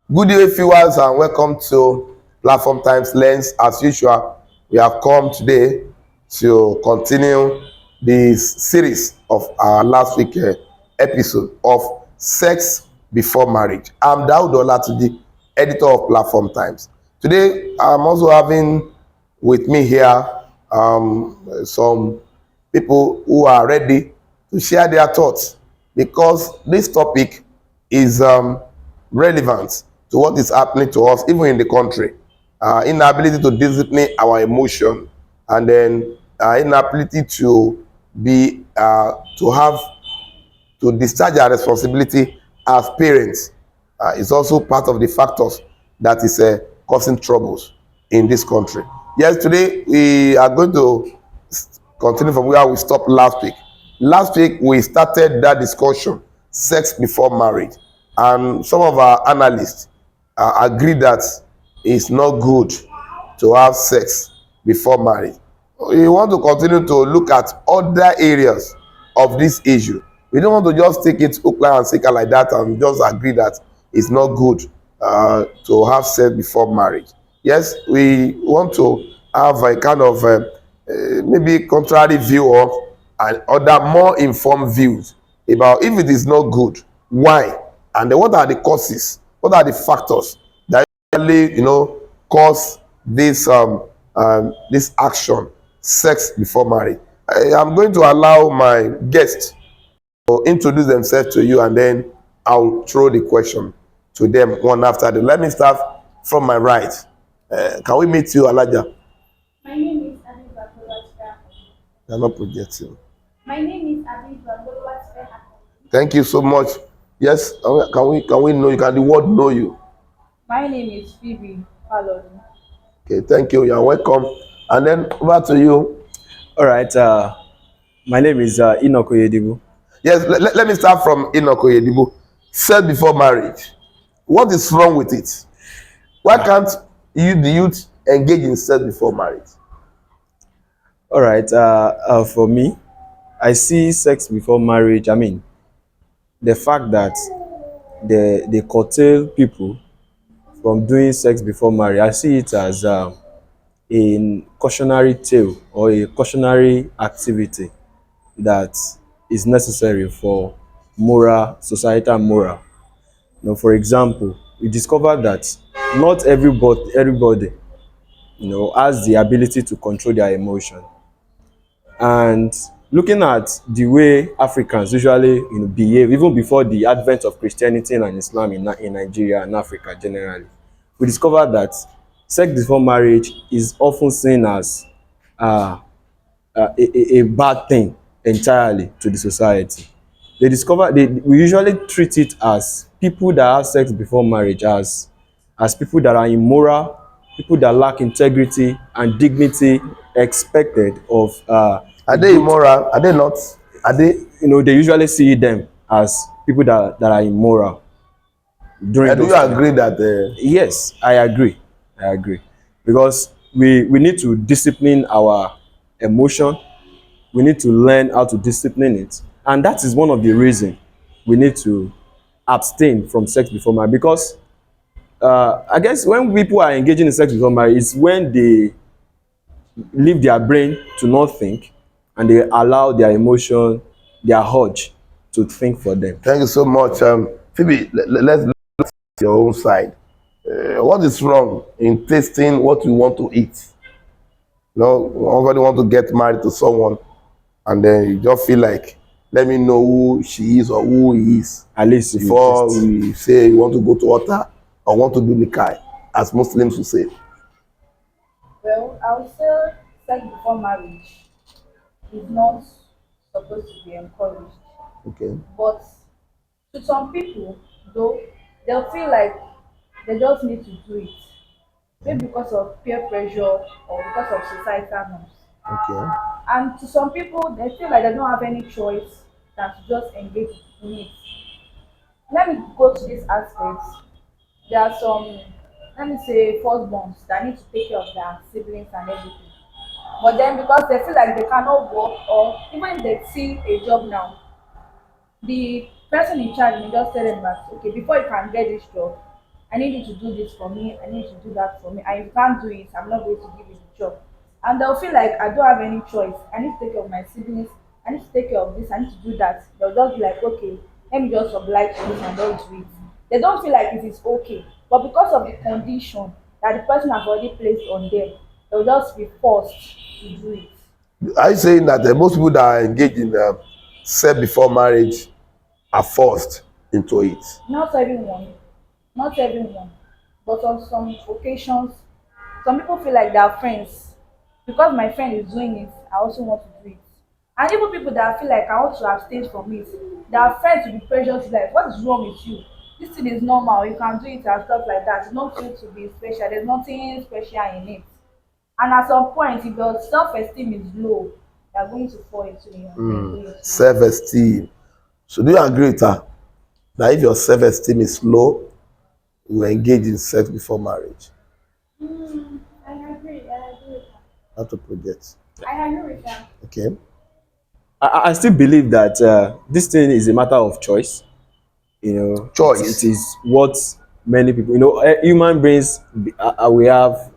Good day, viewers, and welcome to Platform Times Lens. As usual, we have come today to continue this series of our last week episode of Sex Before Marriage. I'm Daud Olatuji, editor of Platform Times. Today, I'm also having with me here some people who are ready to share their thoughts because this topic is relevant to what is happening to us even in the country. Inability to discipline our emotion, and then inability to be to have to discharge our responsibility as parents is also part of the factors that is causing troubles in this country. Yes, today we are going to continue from where we stopped last week. Last week we started that discussion, sex before marriage, and some of our analysts agree that it's not good to have sex before marriage. We want to continue to look at other areas of this issue. We don't want to just take it hook, line, and sinker like that and just agree that it's not good to have sex before marriage. Yes, we want to have a kind of maybe contrary view of and other more informed views about if it is not good, why, and then what are the causes, what are the factors that really cause this action, sex before marriage. I am going to allow my guests to introduce themselves to you, and then I'll throw the question to them one after the. Let me start from my right. Can we meet you, Alaja? My name is Abib Babolatspe. You're not projecting. My name is Abib Babolatspe. Thank you so much. Yes, can we know you? Can the world know you? My name is Phoebe Paloni. Okay, thank you. You're welcome. And then over to you. All right. My name is Enoch Oyedibu. Yes, let me start from Enoch Oyedibu. Sex before marriage. What is wrong with it? Why can't the youth engage in sex before marriage? All right. For me, I see sex before marriage. I mean, the fact that they curtail people from doing sex before marriage, I see it as a cautionary tale or a cautionary activity that is necessary for societal moral. For example, we discovered that not everybody has the ability to control their emotion. And looking at the way Africans usually behave, even before the advent of Christianity and Islam in Nigeria and Africa generally, we discovered that sex before marriage is often seen as a bad thing entirely to the society. We usually treat it as people that have sex before marriage as people that are immoral, people that lack integrity and dignity expected of Are a they good. immoral? Are they not? Are they? They usually see them as people that are immoral during Do those you times. agree that? Yes, I agree. I agree. Because we need to discipline our emotion. We need to learn how to discipline it. And that is one of the reasons we need to abstain from sex before marriage. Because I guess when people are engaging in sex before marriage, it's when they leave their brain to not think and they allow their emotion, their urge to think for them. Thank you so much, Phoebe. Let's look at your own side. What is wrong in tasting what you want to eat? Nobody want to get married to someone, and then you just feel like, let me know who she is or who he is At least you before taste. we say you want to go to altar or want to do nikah, as Muslims will say. Well, I would say sex before marriage is not supposed to be encouraged. Okay. But to some people, though, they'll feel like they just need to do it. Maybe because of peer pressure or because of societal norms. Okay. And to some people, they feel like they don't have any choice than to just engage in it. Let me go to this aspect. There are some, let me say, firstborns that need to take care of their siblings and everything. But then because they feel like they cannot work, or even if they see a job now, the person in charge may just tell them that, okay, before you can get this job, I need you to do this for me, I need you to do that for me, and if you can't do it, I'm not going to give you the job. And they'll feel like I don't have any choice. I need to take care of my siblings, I need to take care of this, I need to do that. They'll just be like, okay, let me just oblige to this and just do it. They don't feel like it is okay. But because of the condition that the person has already placed on them, they'll just be forced to do it. Are you saying that most people that are engaged in sex before marriage are forced into it? Not everyone, not everyone, but on some occasions, some people feel like they are friends. Because my friend is doing it, I also want to do it. And even people that feel like I want to abstain from it, their friends will be pressured to like, what is wrong with you? This thing is normal, you can do it and stuff like that. It's not going to be special, there's nothing special in it. And at some point, if your self-esteem is low, you're going to fall into it. Self-esteem. So do you agree with her that if your self-esteem is low, you engage in sex before marriage? I agree. I agree with that. How to project? I agree with that. Okay. I still believe that this thing is a matter of choice. You know, it Choice. is what many people, you know, human beings, we have,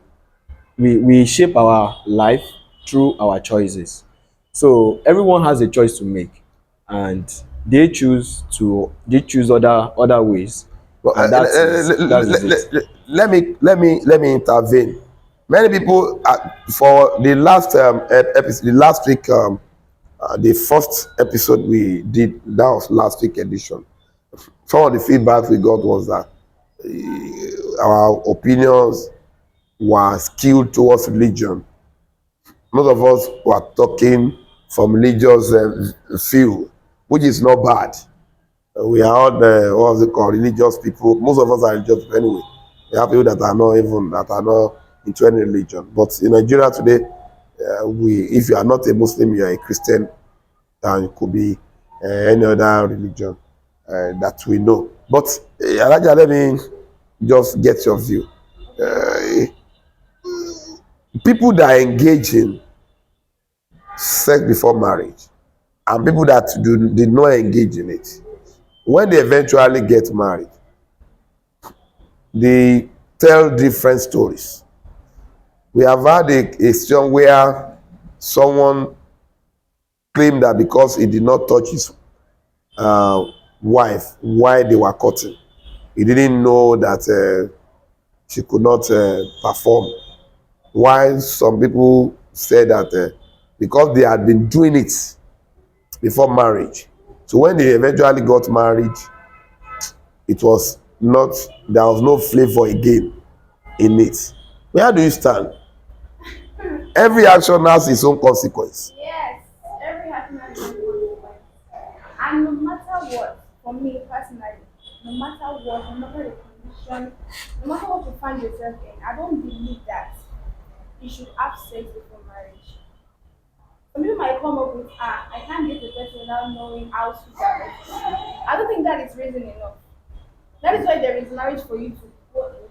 we shape our life through our choices. So everyone has a choice to make, and they choose other ways, But and that is it. let me intervene. Many people for the last episode, the last week, the first episode we did, that was last week edition. Some of the feedback we got was that our opinions were skewed towards religion. Most of us were talking from religious field, which is not bad. We are all what's it called, religious people. Most of us are religious people anyway. We have people that are not into any religion. But in Nigeria today, if you are not a Muslim, you are a Christian, and it could be any other religion that we know. But Alaja, let me just get your view. Uh, People that engage in sex before marriage and people that did not engage in it, when they eventually get married, they tell different stories. We have had a story where someone claimed that because he did not touch his uh, wife while they were courting, he didn't know that she could not perform. While some people said that because they had been doing it before marriage, so when they eventually got married, it was not, there was no flavor again in it. Where do you stand? Every action has its own consequence. Yes, every happiness is consequence. And no matter what, for me personally, no matter what, no matter the condition, no matter what you find yourself in, I don't believe that you should have sex before marriage. Some people might come up with, I can't get the person without knowing how sweet that person is. I don't think that is reason enough. That is why there is marriage for you to go into.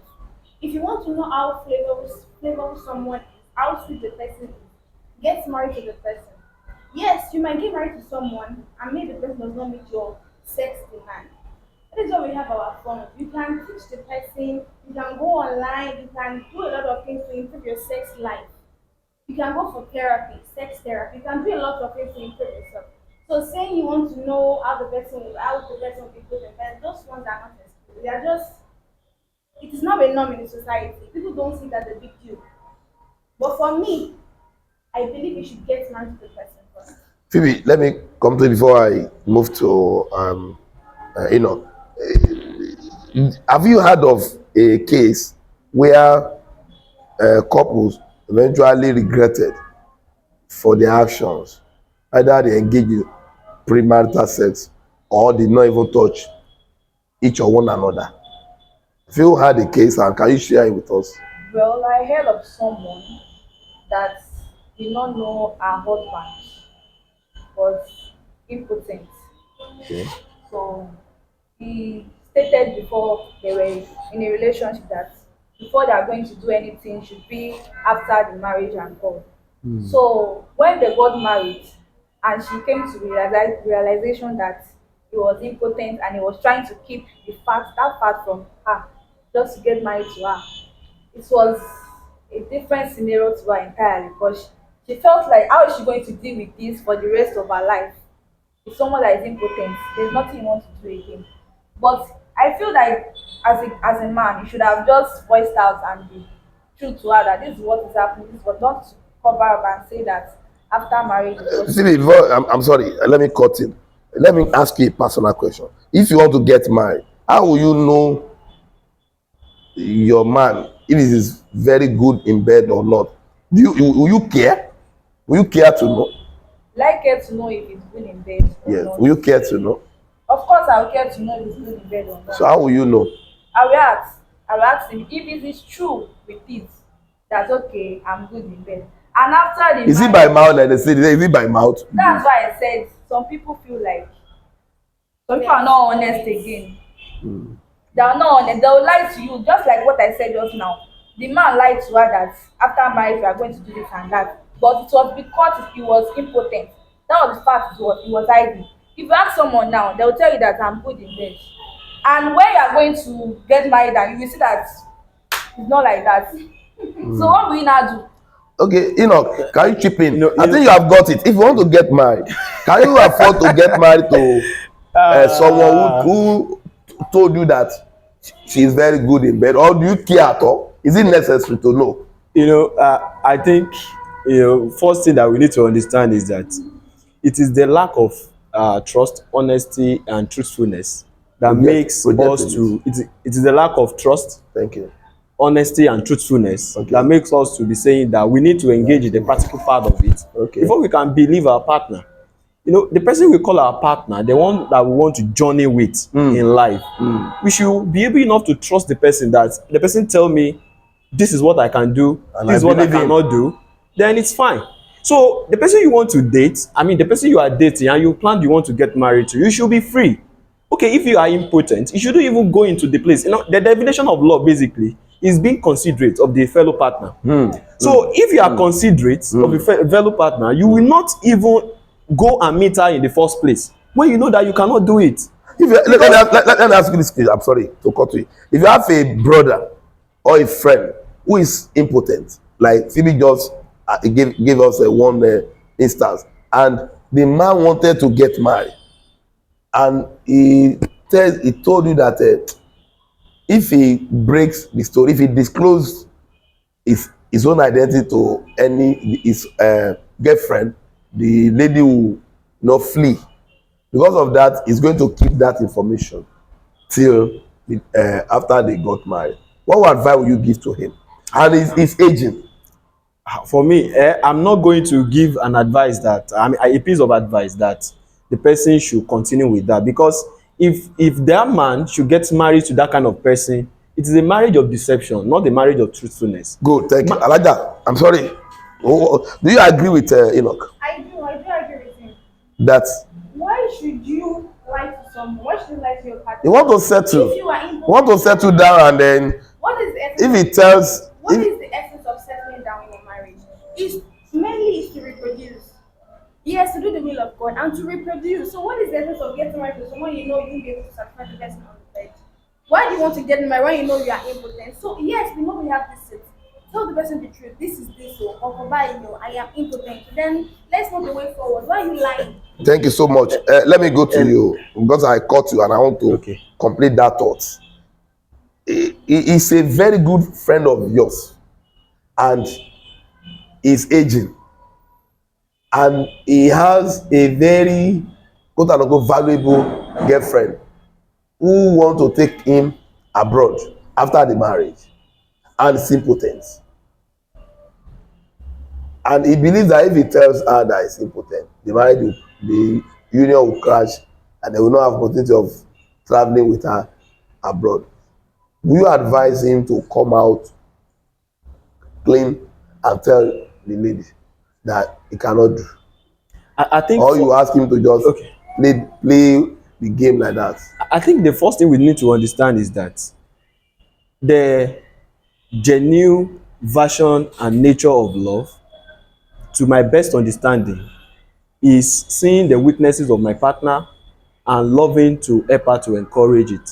If you want to know how flavorful someone is, how sweet the person is, get married to the person. Yes, you might get married to someone and maybe the person does not meet your sex demand. That is why we have our phone. You can teach the person, you can go online, you can do a lot of things to improve your sex life. You can go for therapy, sex therapy. You can do a lot of things to improve yourself. So saying you want to know how the person will be good and bad, those ones are not exclusive. They are just, it is not a norm in the society. People don't see that a big deal. But for me, I believe you should get married to the person first. Phoebe, let me come to you before I move to Enoch. Have you heard of a case where couples eventually regretted for their actions? Either they engaged in premarital sex or did not even touch each or one another. Have you had a case and can you share it with us? Well, I heard of someone that did not know her husband was impotent. Okay. So he stated before they were in a relationship that before they are going to do anything should be after the marriage and all. So when they got married and she came to realization that he was impotent and he was trying to keep that fact from her. just to get married to her. It was a different scenario to her entirely because she felt like how is she going to deal with this for the rest of her life? With someone that is impotent, there's nothing you want to do again. But I feel like as a man, you should have just voiced out and be true to her that this is what is happening, this is what not to cover up and say that after marriage is See, just before, I'm sorry, let me cut in. Let me ask you a personal question. If you want to get married, how will you know your man if he is very good in bed or not? Will you care? Will you care to know? like care to know if he's good in bed or Yes. not. Will you care to know? Of course I will care to know if he's good in bed or So not. how will you know? I will ask him if it is true with it that okay, I'm good in bed. And after the Is it by marriage, mouth like they say? Is it by mouth? that's why I said some people feel like some people are not honest again. They are not honest. They will lie to you, just like what I said just now. The man lied to her that after marriage we are going to do this and that. But it was because he was impotent. That was the fact he was hiding. If you ask someone now, they will tell you that I'm good in bed. And when you are going to get married and you will see that it's not like that. So what will you now do? Okay, Enoch, can you chip in? I You think you have got it. If you want to get married, can you afford to get married to someone who told you that she is very good in bed, or do you care at all? Is it necessary to know? I think first thing that we need to understand is that it is the lack of trust, honesty, and truthfulness that makes Project us to. It is the lack of trust, Thank you. honesty, and truthfulness Okay. that makes us to be saying that we need to engage in the practical part of it Okay. before we can believe our partner. The person we call our partner, the one that we want to journey with in life, we should be able enough to trust the person, that the person tell me this is what I can do, And this I is what I believe him. cannot do, then it's fine. So the person you want to date, the person you are dating and you plan you want to get married to, you should be free. Okay, if you are impotent, you shouldn't even go into the place. The definition of love basically is being considerate of the fellow partner. So if you are considerate of the fellow partner, you will not even go and meet her in the first place when you know that you cannot do it. If you, let me ask you this question. I'm sorry to cut you. If you have a brother or a friend who is impotent, like Phoebe just gave us one instance, and the man wanted to get married, and he told you that if he breaks the story, if he discloses his own identity to his girlfriend, the lady will not flee. Because of that, he's going to keep that information till after they got married. What advice will you give to him? And he's aging. For me, I'm not going to give an advice that a piece of advice that the person should continue with that, because if that man should get married to that kind of person, it is a marriage of deception, not a marriage of truthfulness. Good, thank you. Alaja, I'm sorry. Do you agree with Enoch I do agree with him. that Why should you lie to someone? Why should you lie to your partner? you want to settle? If you are You impotent, want to settle down, and then what is the if essence? he tells, What if, is the essence of settling down in a marriage? It's mainly is to reproduce. Yes, to do the will of God and to reproduce. So what is the essence of getting married to someone you know you won't be able to satisfy the person on the bed? Why do you want to get married when you know you are impotent? So yes, we know we have this set. Tell the person the truth. This is this or by I am impotent. Then let's move the way forward. Why are you lying? thank you so much. Let me go to you because I caught you and I want to Okay. complete that thought. He is a very good friend of yours, and he's aging, and he has a very quote unquote valuable girlfriend who want to take him abroad after the marriage, and is impotent. And he believes that if he tells her that he's impotent, the union will crash, and they will not have opportunity of traveling with her abroad. Will you advise him to come out clean and tell the lady that he cannot do, I think or you ask him to just Okay. play the game like that? I think the first thing we need to understand is that the genuine version and nature of love, to my best understanding, is seeing the weaknesses of my partner and loving to help her to encourage it.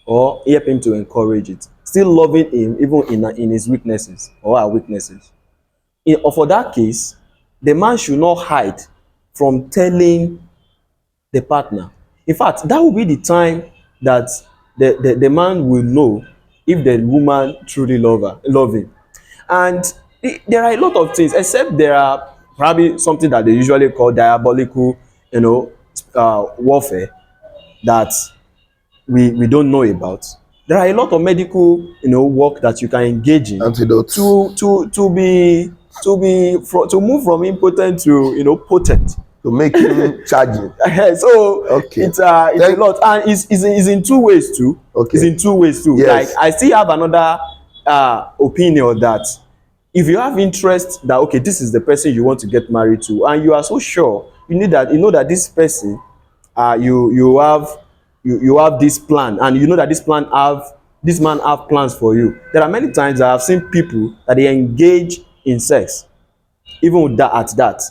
or help him to encourage it, still loving him even in his weaknesses or her weaknesses. Or for that case, the man should not hide from telling the partner. In fact, that will be the time that the man will know if the woman truly love him. And there are a lot of things, except there are probably something that they usually call diabolical, warfare, that we don't know about. There are a lot of medical, work that you can engage in Antidotes. to move from impotent to, potent. To make him charging. So Okay. it's a lot, and it's in two ways too. Okay. It's in two ways too. Yes. Like, I still have another opinion that if you have interest that, okay, this is the person you want to get married to, and you are so sure, you know that this person, you have this plan, and you know that this man have plans for you. There are many times I have seen people that they engage in sex, even with that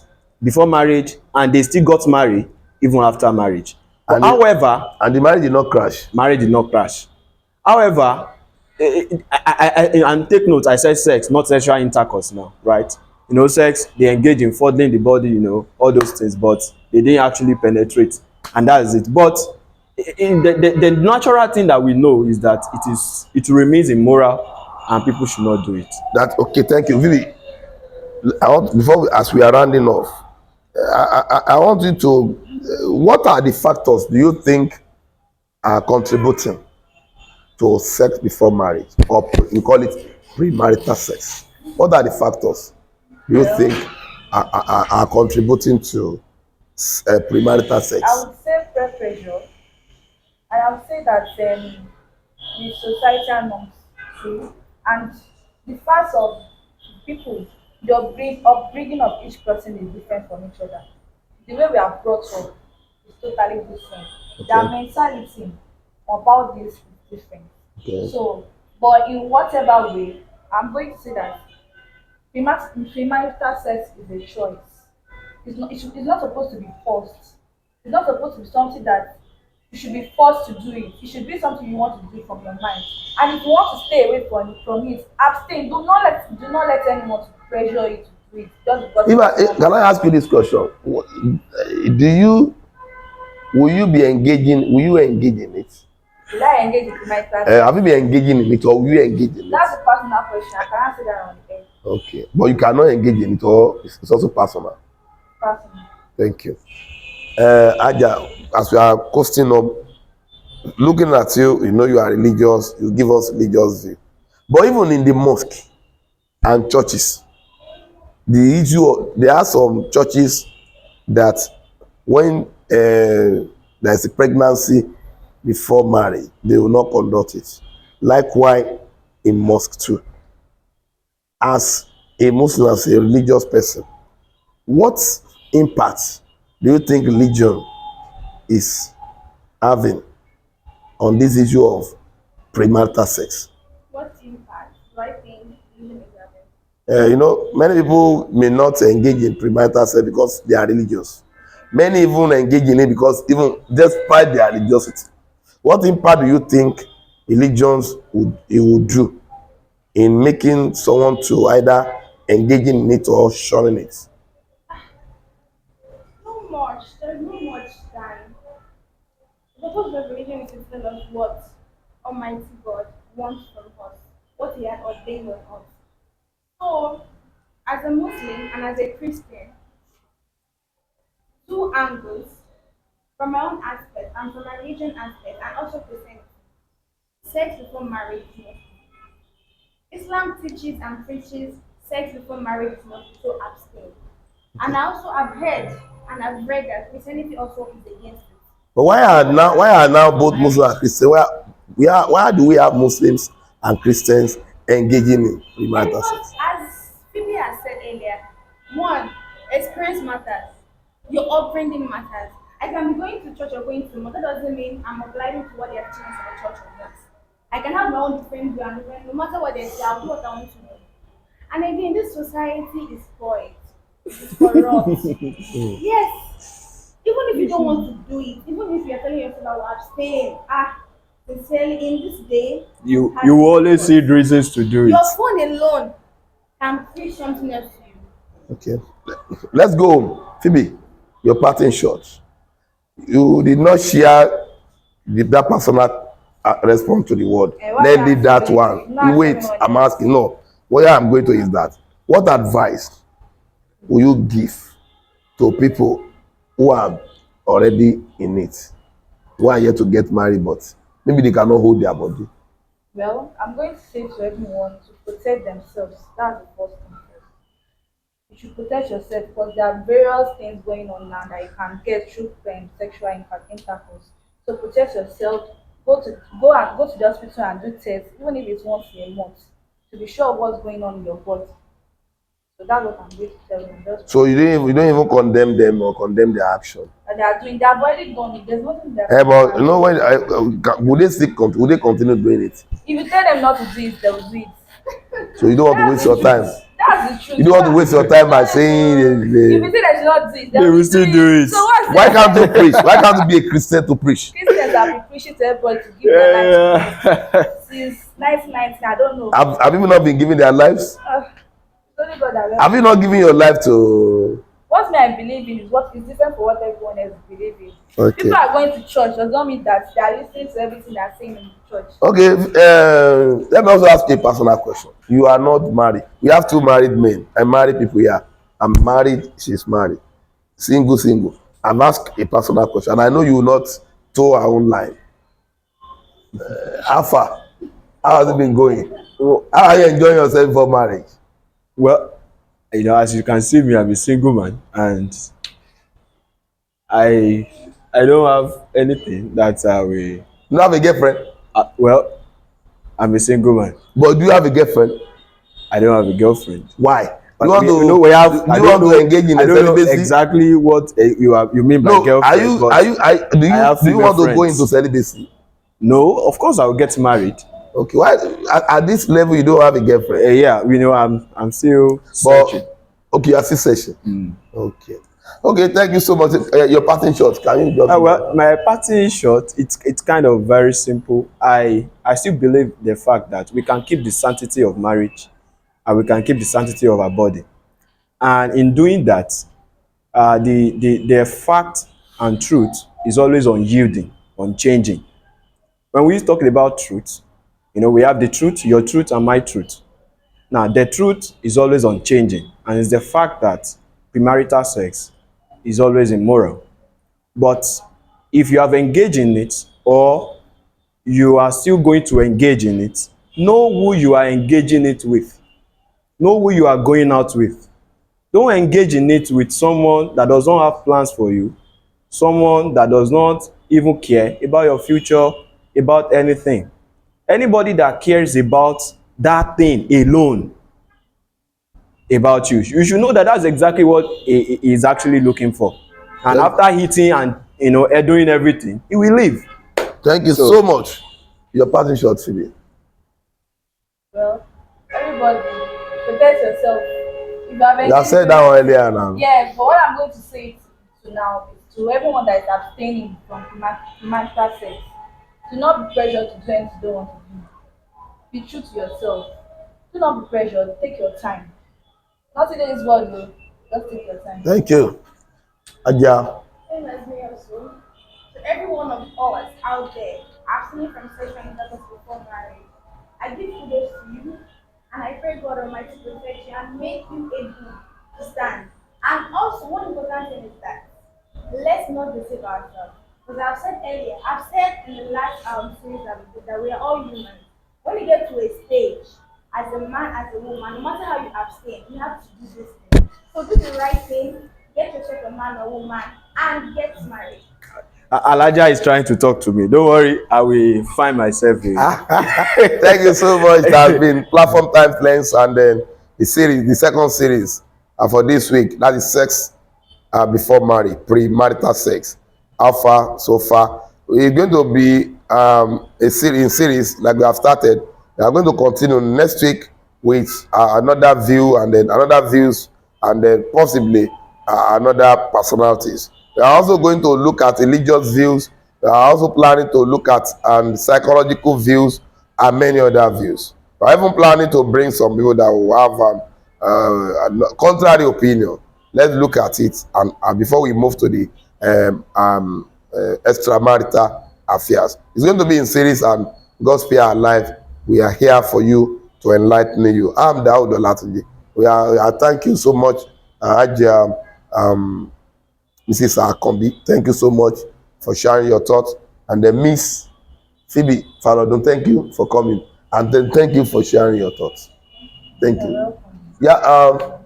before marriage, and they still got married even after marriage. But And the marriage did not crash. marriage did not crash. However, and take note, I said sex, not sexual intercourse now, right? Sex, they engage in fondling the body, all those things, but they didn't actually penetrate, and that is it. But in the natural thing that we know is that it remains immoral, and people should not do it. That okay, thank you. Really, as we are rounding off, I want you to, what are the factors do you think are contributing to sex before marriage, or we call it premarital sex? What are the factors you think are contributing to premarital sex? I would say peer pressure, and I would say that the societal norms too, and the fact of people, the upbringing of each person is different from each other. The way we are brought up is totally different. Their Okay. mentality about this is different. Okay. So, but in whatever way, I'm going to say that premarital sex is a choice. It's not supposed to be forced. It's not supposed to be something that you should be forced to do it. It should be something you want to do from your mind. And if you want to stay away from it, abstain. Do not let anyone to pressure you to do it just because. Can I ask you this question? Do you will you engage in it? Will I engage in premarital sex? Have you been engaging in it, or will you engage in it? That's a personal question. I can't answer that on the air. Okay, but you cannot engage in it, or it's also personal. Personal. Thank you. Aja, as we are costing up, looking at you, you are religious, you give us religious view. But even in the mosque and churches, there are some churches that when there is a pregnancy before marriage, they will not conduct it. Likewise, in mosque too. As a Muslim, as a religious person, what impact do you think religion is having on this issue of premarital sex? What impact do I think religion is having? Many people may not engage in premarital sex because they are religious. Many even engage in it because even despite their religiosity. What impact do you think religions would do in making someone to either engage in it or shunning it? No much. There's no much than the purpose of religion is to tell us what Almighty God wants from us, what He has ordained on us. So, as a Muslim and as a Christian, two angles from my own aspect and from my religion aspect, and also Christianity. Sex before marriage is not. Islam teaches and preaches sex before marriage is not, so abstain. And I also have heard and I've read that Christianity also is against it. But why are now both Muslims and Christians? Why do we have Muslims and Christians engaging in premarital Because sex? as Phoebe has said earlier, one, experience matters. Your upbringing matters. I can be going to church or going to mosque. That doesn't mean I'm obliging to what they are teaching us in the church or not. I can have my own different view, and no matter what they say, I'll do what I want to do. And again, this society is spoiled. It's corrupt. Yes. Even if you don't want to do it, even if you're telling yourself I will abstain, Sincerely, in this day, You it's hard you to will get always see trust. reasons to do it. Your phone alone can preach something else to you. Okay. Let's go home. Phoebe, your parting shot. You did not share that personal response to the word. And why you Let's leave that asking me? one. You not Wait, asking me I'm honest. asking. No. What I'm going to is that. What advice will you give to people who are already in it, who are yet to get married, but maybe they cannot hold their body? Well, I'm going to say to everyone to protect themselves. That's the first thing first. You should protect yourself because there are various things going on now that you can get through sexual intercourse. So protect yourself. Go to the hospital and do tests, even if it's once in a month, to be sure of what's going on in your body. So that's what I'm going to tell them. Just So you don't even condemn them or condemn their action. that they are doing. They have already done it. There's nothing that But you can know do. when will they continue doing it? If you tell them not to do it, they will do it. So you don't want to That's waste the your truth. time. That's the truth. You don't want to waste your time by saying If you say they should not do it, They will will still do it. So what's why the can't you preach? Why can't you be a Christian to preach? Christians have been preaching to everybody to give their life to Yeah. Christ since 1919. I don't know. Have you not been giving their lives? It's only God that will. Have you not given your life to? What me I believe in is what is different from what everyone else believes in. Okay. People are going to church does not mean that they are listening to everything they are saying in the church. Okay. Let me also ask you a personal question. You are not married. We have two married men. I married people here. I'm married. She's married. Single, single. I'm asked a personal question, and I know you will not toe our own line. How far? How has it been going? How are you enjoying yourself before marriage? Well, as you can see me, I'm a single man, and I I don't have anything that I will. You don't have a girlfriend, Well, I'm a single man. but do you have a girlfriend? I don't have a girlfriend. Why? But You want to? you know, we have. Do I you don't want know, to engage in I a don't know celibacy? exactly what you mean by No. girlfriend. But Do you I have do you female want to go friends. into celibacy? No, of course I will get married. Okay. Why at this level you don't have a girlfriend? Yeah, I'm still But searching. okay, you are still searching. Okay. Okay. Thank you so much. Your parting shot. Can you just? Well, my parting short, it's kind of very simple. I still believe the fact that we can keep the sanctity of marriage, and we can keep the sanctity of our body. And in doing that, the fact and truth is always unyielding, unchanging. When we're talking about truth, we have the truth, your truth, and my truth. Now, the truth is always unchanging, and it's the fact that premarital sex is always immoral. But if you have engaged in it, or you are still going to engage in it, know who you are engaging it with. Know who you are going out with. Don't engage in it with someone that does not have plans for you, someone that does not even care about your future, about anything. Anybody that cares about that thing alone about you, you should know that that's exactly what he is actually looking for. And after hitting and doing everything, he will leave. Thank you so much. Your parting shot, Phoebe. Well, everybody protect yourself. If you have You have said that one earlier now. Yeah, but what I'm going to say to now is to everyone that is abstaining from premarital sex, do not be pressured to do anything you don't want to do. Be true to yourself. Do not be pressured. Take your time. Not today is what though. Just take your time. Thank you. Aja. Same as me also. So every one of us out there, abstaining from sexual intercourse before marriage, I give kudos to you, and I pray God Almighty to protect you and make you able to stand. And also, one important thing is that let's not deceive ourselves. Because I've said earlier, I've said in the last series that we did that we are all humans. When you get to a stage, as a man, as a woman, no matter how you abstain, you have to do this thing. So do the right thing, get yourself a man or woman, and get married. Alaja is trying to talk to me. Don't worry, I will find myself here. Thank you so much. It has been Platform Times Lens, and then the second series for this week. That is sex before marriage, premarital sex. How far so far? It's going to be a series like we have started. We are going to continue next week with another view, and then another views, and then possibly another personalities. We are also going to look at religious views We are also planning to look at psychological views and many other views. We are even planning to bring some people that will have contrary opinion. Let's look at it, and before we move to the extramarital affairs. It's going to be in series, and God's Spear Alive. We are here for you to enlighten you. I'm Daud Olatunji. I thank you so much, Ajia, Mrs. Akombi. Thank you so much for sharing your thoughts. And then Miss Phoebe Falodun, thank you for coming. And then thank you for sharing your thoughts. Thank You're you. welcome. Yeah,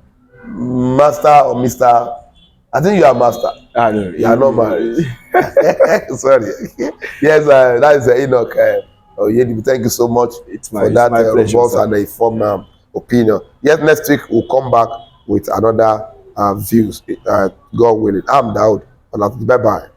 Master or Mr. I think you are Master. Ah, no, You are not married. Sorry. Yes, that is Enoch. Oyedibu. Thank you so much It's for my that pleasure, robust sir. and informed opinion. Yes, next week we'll come back with another views. God willing. I'm Daud. Bye bye.